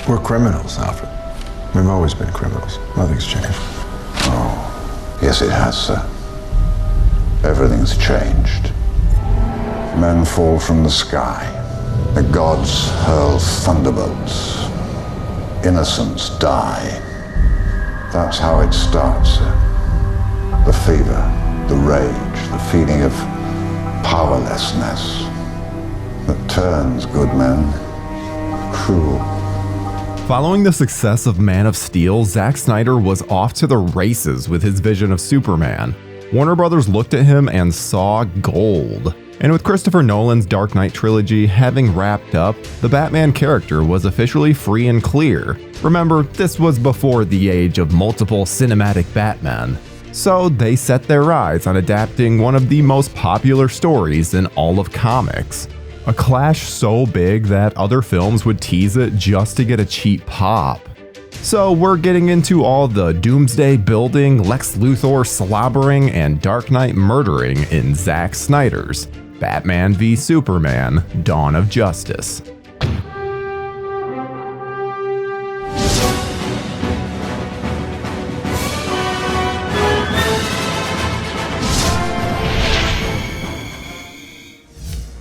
We're criminals, Alfred. We've always been criminals. Nothing's changed. Oh, yes it has, sir. Everything's changed. Men fall from the sky. The gods hurl thunderbolts. Innocents die. That's how it starts, sir. The fever, the rage, the feeling of powerlessness that turns good men cruel. Following the success of Man of Steel, Zack Snyder was off to the races with his vision of Superman. Warner Brothers looked at him and saw gold. And with Christopher Nolan's Dark Knight trilogy having wrapped up, the Batman character was officially free and clear. Remember, this was before the age of multiple cinematic Batman. So they set their eyes on adapting one of the most popular stories in all of comics. A clash so big that other films would tease it just to get a cheap pop. So we're getting into all the Doomsday building, Lex Luthor slobbering, and Dark Knight murdering in Zack Snyder's Batman v Superman: Dawn of Justice.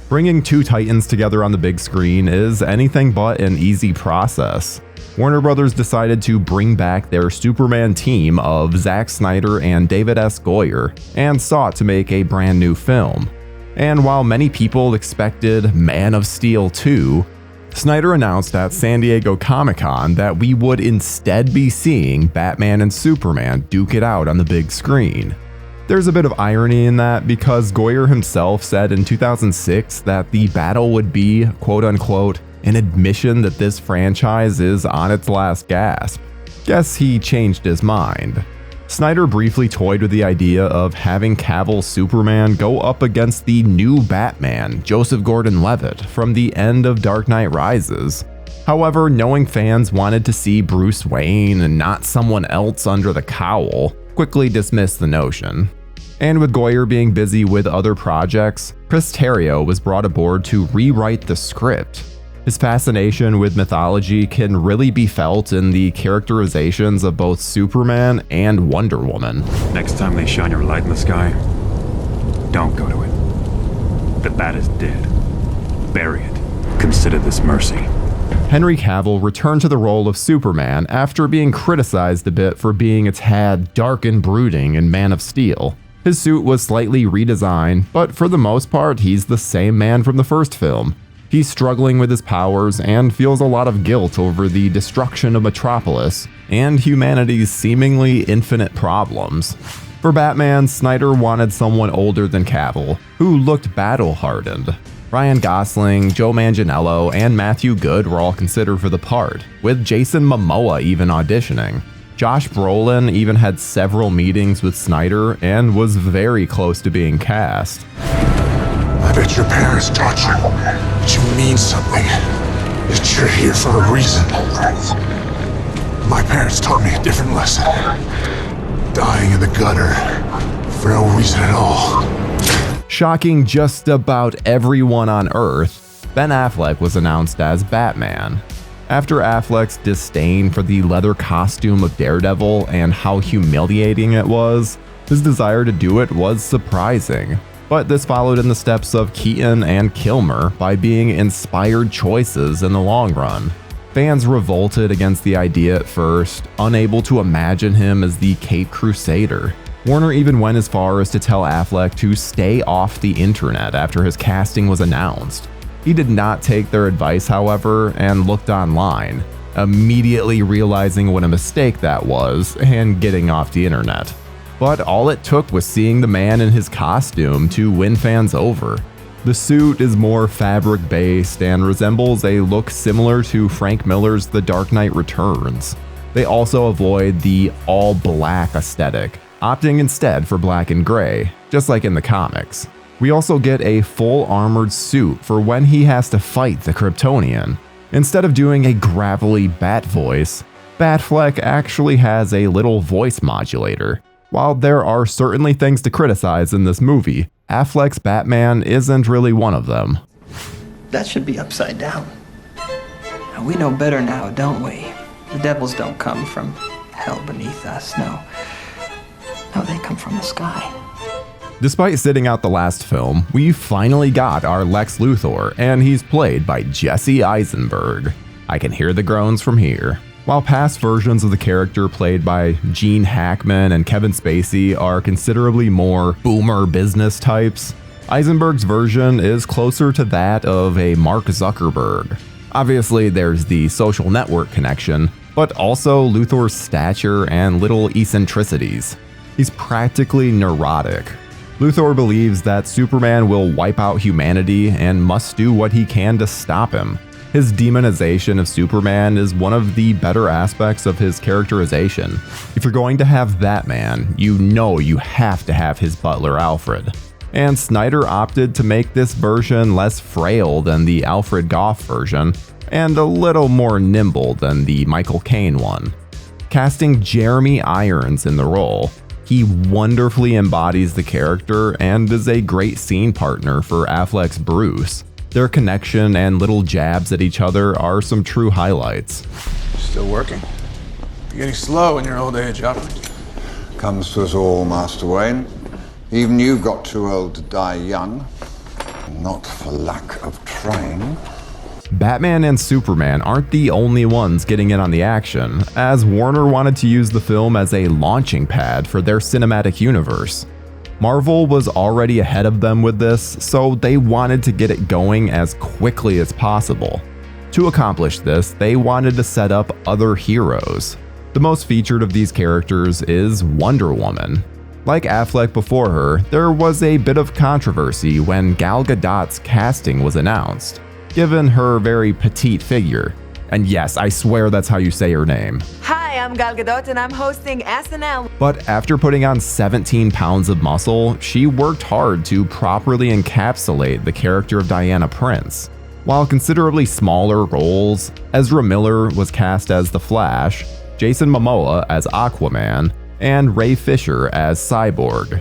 Bringing two titans together on the big screen is anything but an easy process. Warner Brothers decided to bring back their Superman team of Zack Snyder and David S. Goyer and sought to make a brand new film. And while many people expected Man of Steel 2, Snyder announced at San Diego Comic-Con that we would instead be seeing Batman and Superman duke it out on the big screen. There's a bit of irony in that because Goyer himself said in 2006 that the battle would be, quote-unquote, an admission that this franchise is on its last gasp. Guess he changed his mind. Snyder briefly toyed with the idea of having Cavill's Superman go up against the new Batman, Joseph Gordon-Levitt, from the end of Dark Knight Rises. However, knowing fans wanted to see Bruce Wayne and not someone else under the cowl, quickly dismissed the notion. And with Goyer being busy with other projects, Chris Terrio was brought aboard to rewrite the script. His fascination with mythology can really be felt in the characterizations of both Superman and Wonder Woman. Next time they shine your light in the sky, don't go to it. The bat is dead. Bury it. Consider this mercy. Henry Cavill returned to the role of Superman after being criticized a bit for being a tad dark and brooding in Man of Steel. His suit was slightly redesigned, but for the most part, he's the same man from the first film. He's struggling with his powers and feels a lot of guilt over the destruction of Metropolis and humanity's seemingly infinite problems. For Batman, Snyder wanted someone older than Cavill, who looked battle-hardened. Ryan Gosling, Joe Manganiello, and Matthew Good were all considered for the part, with Jason Momoa even auditioning. Josh Brolin even had several meetings with Snyder and was very close to being cast. I bet your parents taught you that you mean something, that you're here for a reason. My parents taught me a different lesson. Dying in the gutter for no reason at all. Shocking just about everyone on Earth, Ben Affleck was announced as Batman. After Affleck's disdain for the leather costume of Daredevil and how humiliating it was, his desire to do it was surprising. But this followed in the steps of Keaton and Kilmer by being inspired choices in the long run. Fans revolted against the idea at first, unable to imagine him as the Caped Crusader. Warner even went as far as to tell Affleck to stay off the internet after his casting was announced. He did not take their advice, however, and looked online, immediately realizing what a mistake that was and getting off the internet. But all it took was seeing the man in his costume to win fans over. The suit is more fabric-based and resembles a look similar to Frank Miller's The Dark Knight Returns. They also avoid the all-black aesthetic, opting instead for black and gray, just like in the comics. We also get a full armored suit for when he has to fight the Kryptonian. Instead of doing a gravelly bat voice, Batfleck actually has a little voice modulator. While there are certainly things to criticize in this movie, Affleck's Batman isn't really one of them. That should be upside down. We know better now, don't we? The devils don't come from hell beneath us, no. No, they come from the sky. Despite sitting out the last film, we finally got our Lex Luthor, and he's played by Jesse Eisenberg. I can hear the groans from here. While past versions of the character played by Gene Hackman and Kevin Spacey are considerably more boomer business types, Eisenberg's version is closer to that of a Mark Zuckerberg. Obviously, there's the social network connection, but also Luthor's stature and little eccentricities. He's practically neurotic. Luthor believes that Superman will wipe out humanity and must do what he can to stop him. His demonization of Superman is one of the better aspects of his characterization. If you're going to have Batman, you know you have to have his butler Alfred. And Snyder opted to make this version less frail than the Alfred Gough version, and a little more nimble than the Michael Caine one. Casting Jeremy Irons in the role, he wonderfully embodies the character and is a great scene partner for Affleck's Bruce. Their connection and little jabs at each other are some true highlights. Still working. You're getting slow in your old age, Alfred. Comes to us all, Master Wayne. Even you got too old to die young. Not for lack of trying. Batman and Superman aren't the only ones getting in on the action, as Warner wanted to use the film as a launching pad for their cinematic universe. Marvel was already ahead of them with this, so they wanted to get it going as quickly as possible. To accomplish this, they wanted to set up other heroes. The most featured of these characters is Wonder Woman. Like Affleck before her, there was a bit of controversy when Gal Gadot's casting was announced, given her very petite figure. And yes, I swear that's how you say her name. Hi, I'm Gal Gadot and I'm hosting SNL. But after putting on 17 pounds of muscle, she worked hard to properly encapsulate the character of Diana Prince. While considerably smaller roles, Ezra Miller was cast as The Flash, Jason Momoa as Aquaman, and Ray Fisher as Cyborg.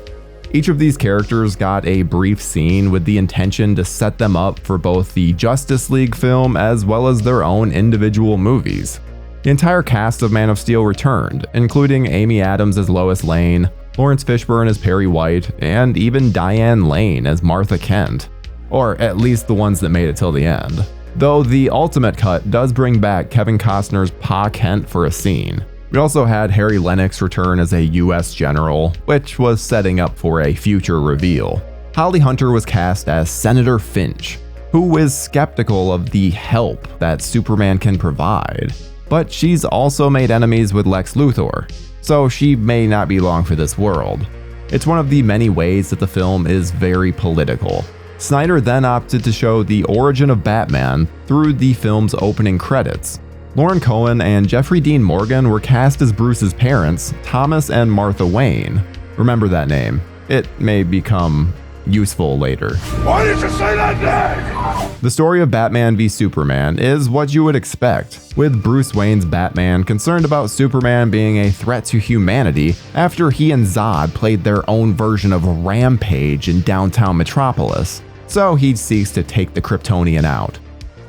Each of these characters got a brief scene with the intention to set them up for both the Justice League film as well as their own individual movies. The entire cast of Man of Steel returned, including Amy Adams as Lois Lane, Lawrence Fishburne as Perry White, and even Diane Lane as Martha Kent. Or at least the ones that made it till the end. Though the ultimate cut does bring back Kevin Costner's Pa Kent for a scene. We also had Harry Lennox return as a US general, which was setting up for a future reveal. Holly Hunter was cast as Senator Finch, who is skeptical of the help that Superman can provide. But she's also made enemies with Lex Luthor, so she may not be long for this world. It's one of the many ways that the film is very political. Snyder then opted to show the origin of Batman through the film's opening credits. Lauren Cohen and Jeffrey Dean Morgan were cast as Bruce's parents, Thomas and Martha Wayne. Remember that name. It may become useful later. Why did you say that name? The story of Batman v Superman is what you would expect, with Bruce Wayne's Batman concerned about Superman being a threat to humanity after he and Zod played their own version of Rampage in downtown Metropolis, so he seeks to take the Kryptonian out.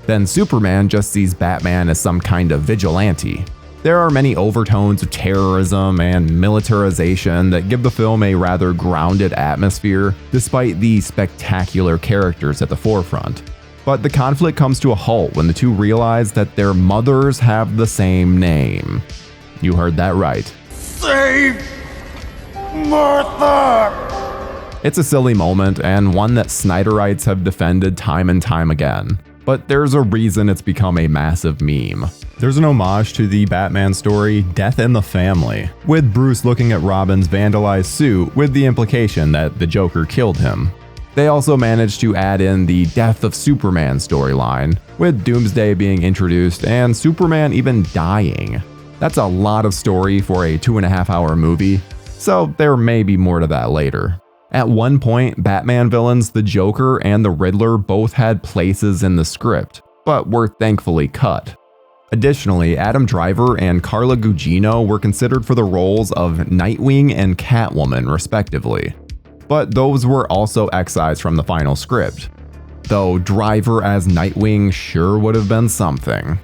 Then Superman just sees Batman as some kind of vigilante. There are many overtones of terrorism and militarization that give the film a rather grounded atmosphere, despite the spectacular characters at the forefront. But the conflict comes to a halt when the two realize that their mothers have the same name. You heard that right. Save Martha! It's a silly moment, and one that Snyderites have defended time and time again. But there's a reason it's become a massive meme. There's an homage to the Batman story Death in the Family, with Bruce looking at Robin's vandalized suit with the implication that the Joker killed him. They also managed to add in the Death of Superman storyline, with Doomsday being introduced and Superman even dying. That's a lot of story for a 2.5-hour movie, so there may be more to that later. At one point, Batman villains the Joker and the Riddler both had places in the script, but were thankfully cut. Additionally, Adam Driver and Carla Gugino were considered for the roles of Nightwing and Catwoman, respectively. But those were also excised from the final script. Though Driver as Nightwing sure would have been something.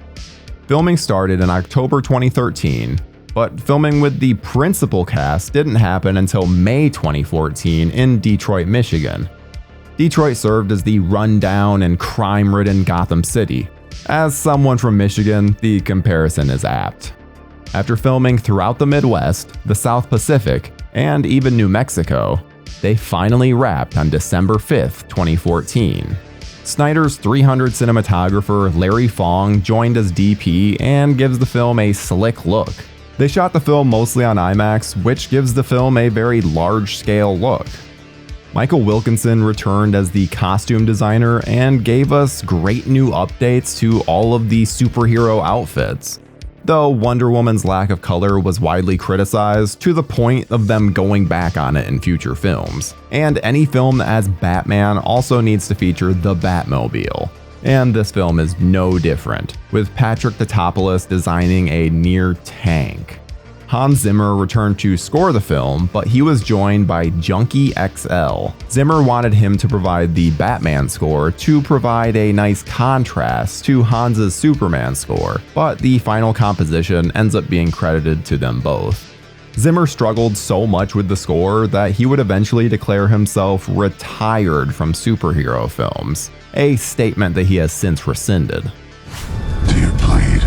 Filming started in October 2013, but filming with the principal cast didn't happen until May 2014 in Detroit, Michigan. Detroit served as the rundown and crime-ridden Gotham City. As someone from Michigan, the comparison is apt. After filming throughout the Midwest, the South Pacific, and even New Mexico, they finally wrapped on December 5th, 2014. Snyder's 300 cinematographer Larry Fong joined as DP and gives the film a slick look. They shot the film mostly on IMAX, which gives the film a very large-scale look. Michael Wilkinson returned as the costume designer and gave us great new updates to all of the superhero outfits. Though Wonder Woman's lack of color was widely criticized to the point of them going back on it in future films. And any film that has Batman also needs to feature the Batmobile. And this film is no different, with Patrick Tatopoulos designing a near tank. Hans Zimmer returned to score the film, but he was joined by Junkie XL. Zimmer wanted him to provide the Batman score to provide a nice contrast to Hans's Superman score, but the final composition ends up being credited to them both. Zimmer struggled so much with the score that he would eventually declare himself retired from superhero films, a statement that he has since rescinded. Do you bleed?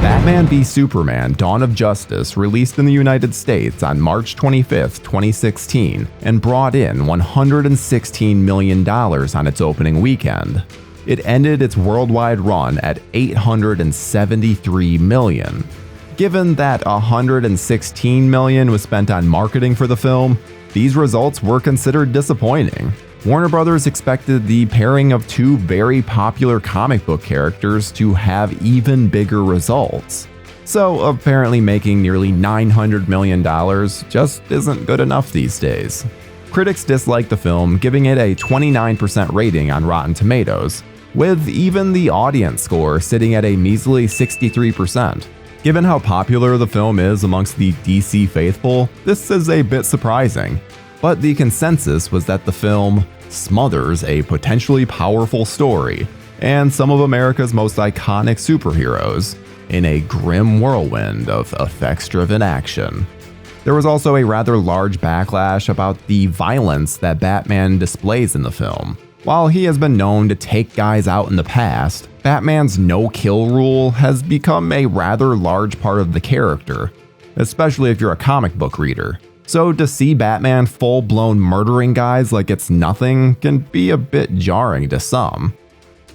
Batman v Superman: Dawn of Justice released in the United States on March 25, 2016, and brought in $116 million on its opening weekend. It ended its worldwide run at $873 million. Given that $116 million was spent on marketing for the film, these results were considered disappointing. Warner Brothers expected the pairing of two very popular comic book characters to have even bigger results. So apparently making nearly $900 million just isn't good enough these days. Critics disliked the film, giving it a 29% rating on Rotten Tomatoes, with even the audience score sitting at a measly 63%. Given how popular the film is amongst the DC faithful, this is a bit surprising. But the consensus was that the film smothers a potentially powerful story and some of America's most iconic superheroes in a grim whirlwind of effects-driven action. There was also a rather large backlash about the violence that Batman displays in the film. While he has been known to take guys out in the past, Batman's no-kill rule has become a rather large part of the character, especially if you're a comic book reader. So to see Batman full-blown murdering guys like it's nothing can be a bit jarring to some.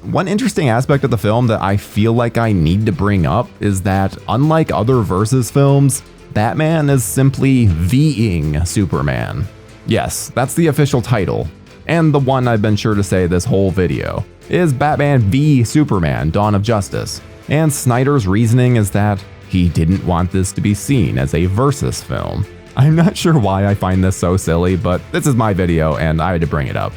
One interesting aspect of the film that I feel like I need to bring up is that, unlike other Versus films, Batman is simply V-ing Superman. Yes, that's the official title, and the one I've been sure to say this whole video, is Batman v Superman: Dawn of Justice. And Snyder's reasoning is that he didn't want this to be seen as a Versus film. I'm not sure why I find this so silly, but this is my video and I had to bring it up.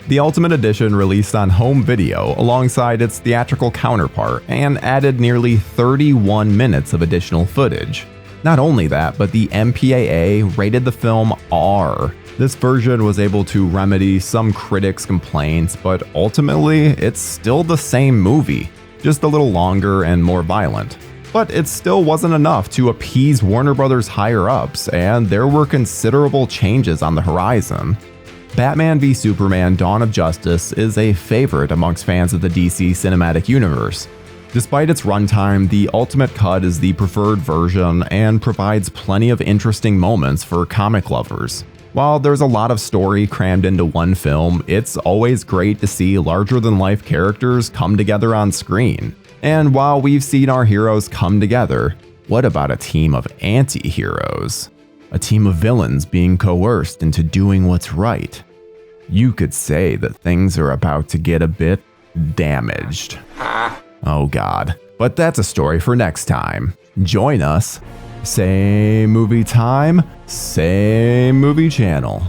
The Ultimate Edition released on home video alongside its theatrical counterpart and added nearly 31 minutes of additional footage. Not only that, but the MPAA rated the film R. This version was able to remedy some critics' complaints, but ultimately it's still the same movie, just a little longer and more violent. But it still wasn't enough to appease Warner Brothers higher-ups, and there were considerable changes on the horizon. Batman v Superman: Dawn of Justice is a favorite amongst fans of the DC Cinematic Universe. Despite its runtime, the Ultimate Cut is the preferred version and provides plenty of interesting moments for comic lovers. While there's a lot of story crammed into one film, it's always great to see larger-than-life characters come together on screen. And while we've seen our heroes come together, what about a team of anti-heroes? A team of villains being coerced into doing what's right? You could say that things are about to get a bit damaged. Oh god. But that's a story for next time. Join us. Same movie time, same movie channel.